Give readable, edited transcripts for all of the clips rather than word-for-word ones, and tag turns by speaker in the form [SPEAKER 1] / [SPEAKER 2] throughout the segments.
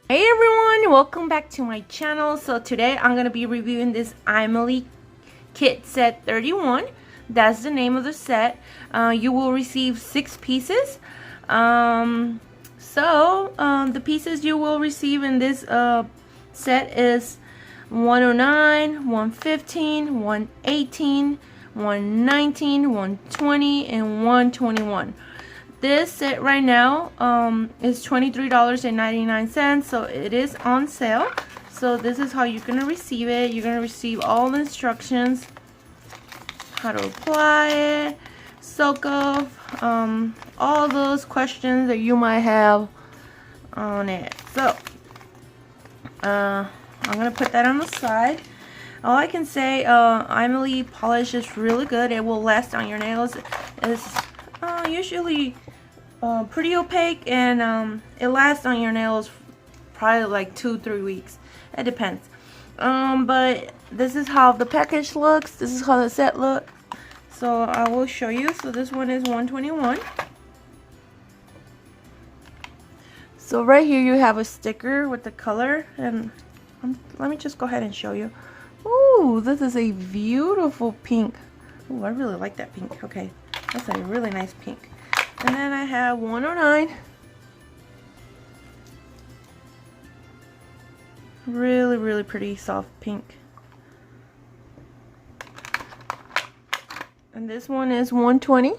[SPEAKER 1] Hey everyone, welcome back to my channel. So today I'm going to be reviewing this Aimeili Kit Set 31. That's the name of the set. You will receive 6 pieces. The pieces you will receive in this set is 109, 115, 118, 119, 120, and 121. This set right now is $23.99, so it is on sale. So this is how you're going to receive it. You're going to receive all the instructions, how to apply it, soak up, all those questions that you might have on it. So I'm going to put that on the side. All I can say, Aimeili polish is really good. It will last on your nails. It's usually pretty opaque, and it lasts on your nails probably like 2-3 weeks. It depends. But this is how the package looks. This is how the set looks. So I will show you. So this one is 121. So right here you have a sticker with the color, and let me just go ahead and show you. Ooh, this is a beautiful pink. Ooh, I really like that pink. Okay, that's a really nice pink. And then I have 109. Really pretty soft pink. And this one is 120.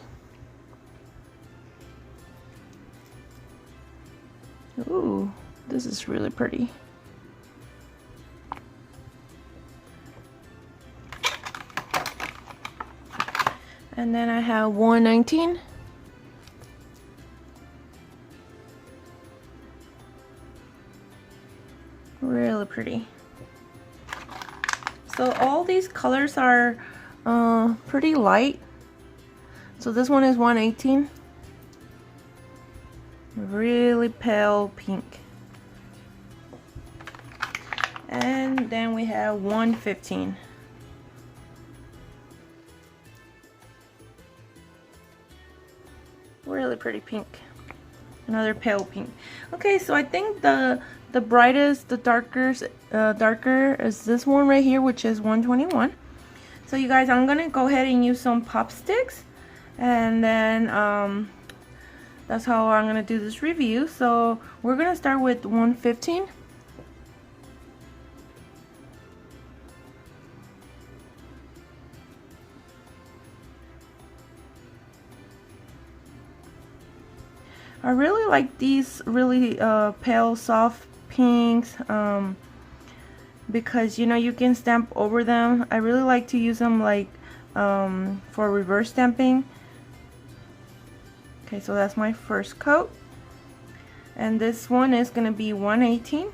[SPEAKER 1] Ooh, this is really pretty. And then I have 119. Really pretty. So all these colors are pretty light. So this one is 118. Really pale pink. And then we have 115. Really pretty pink. Another pale pink. Okay, so I think the brightest, the darker is this one right here, which is 121. So you guys, I'm gonna go ahead and use some pop sticks, and then that's how I'm gonna do this review. So we're gonna start with 115. I really like these really pale soft pinks because, you know, you can stamp over them. I really like to use them like for reverse stamping. Okay, so that's my first coat, and this one is gonna be 118.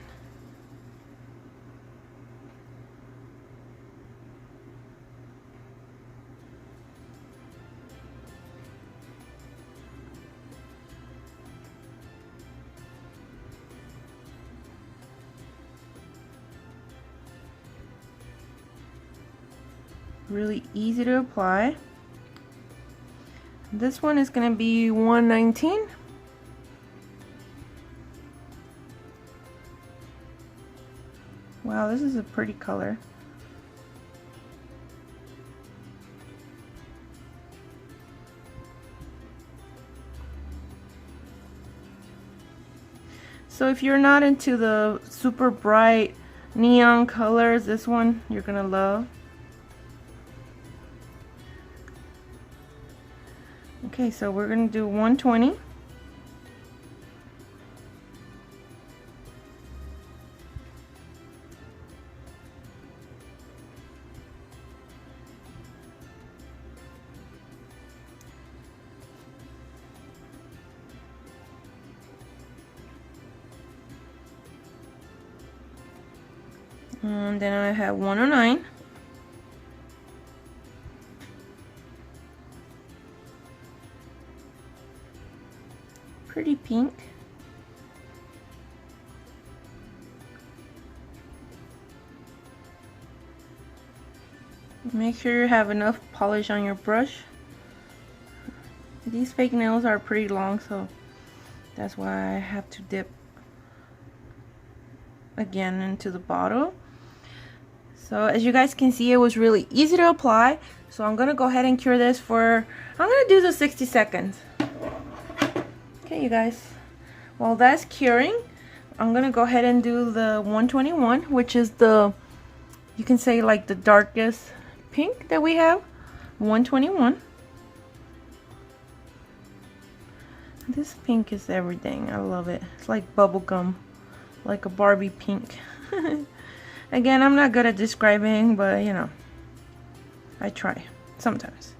[SPEAKER 1] Really easy to apply. This one is going to be 119. Wow, this is a pretty color. So if you're not into the super bright neon colors, this one you're going to love. Okay, so we're going to do 120. And then I have 109. Pretty pink. Make sure you have enough polish on your brush. These fake nails are pretty long, so that's why I have to dip. again into the bottle. So as you guys can see, it was really easy to apply. So I'm gonna go ahead and cure this for, I'm gonna do the 60 seconds. Okay, you guys, while that's curing, I'm gonna go ahead and do the 121, which is the, you can say like the darkest pink that we have. 121. This pink is everything. I love it. It's like bubblegum, like a Barbie pink. Again, I'm not good at describing, but you know, I try sometimes.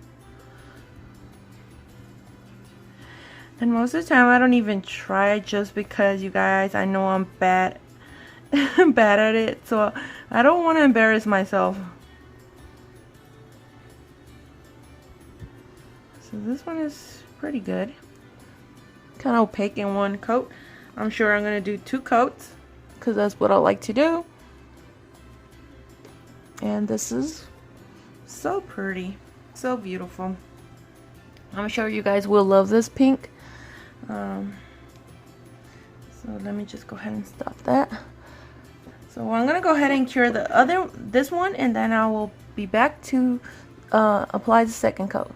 [SPEAKER 1] And most of the time I don't even try, just because, you guys, I know I'm bad bad at it, so I don't want to embarrass myself. So this one is pretty good. Kind of opaque in one coat. I'm sure I'm going to do 2 coats because that's what I like to do. And this is so pretty, so beautiful. I'm sure you guys will love this pink. So let me just go ahead and stop that. So I'm gonna go ahead and cure this one, and then I will be back to apply the second coat.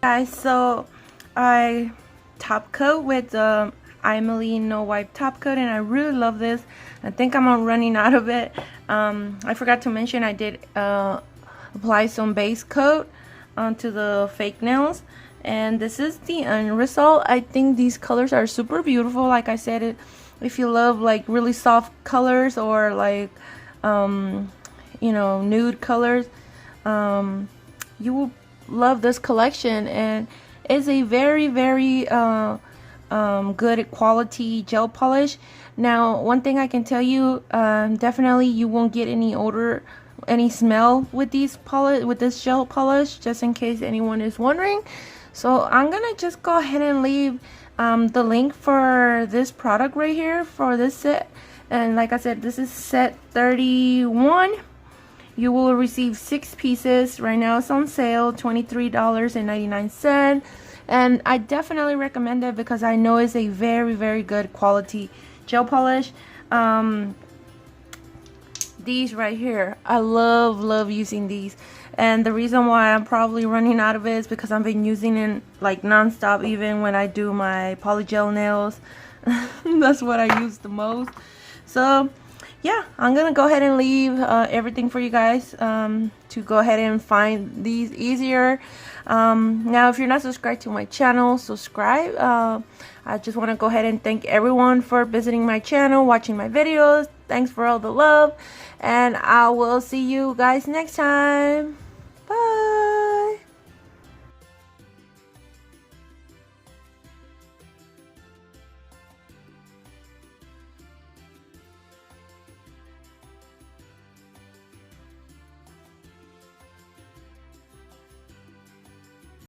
[SPEAKER 1] Guys, so I top coat with the Aimeili No Wipe top coat, and I really love this. I think I'm running out of it. I forgot to mention I did apply some base coat onto the fake nails, and this is the end result. I think these colors are super beautiful. Like I said, if you love like really soft colors or like you know, nude colors, you will love this collection, and it's a very good quality gel polish. Now, one thing I can tell you, definitely you won't get any odor, any smell with this gel polish, just in case anyone is wondering. So I'm gonna just go ahead and leave the link for this product right here for this set. And like I said, this is set 31. You will receive 6 pieces. Right now it's on sale, $23.99. And I definitely recommend it because I know it's a very good quality gel polish. These right here, I love using these. And the reason why I'm probably running out of it is because I've been using it like non-stop, even when I do my polygel nails. That's what I use the most. So yeah, I'm gonna go ahead and leave everything for you guys to go ahead and find these easier. Now, if you're not subscribed to my channel, subscribe. I just want to go ahead and thank everyone for visiting my channel, watching my videos. Thanks for all the love, and I will see you guys next time.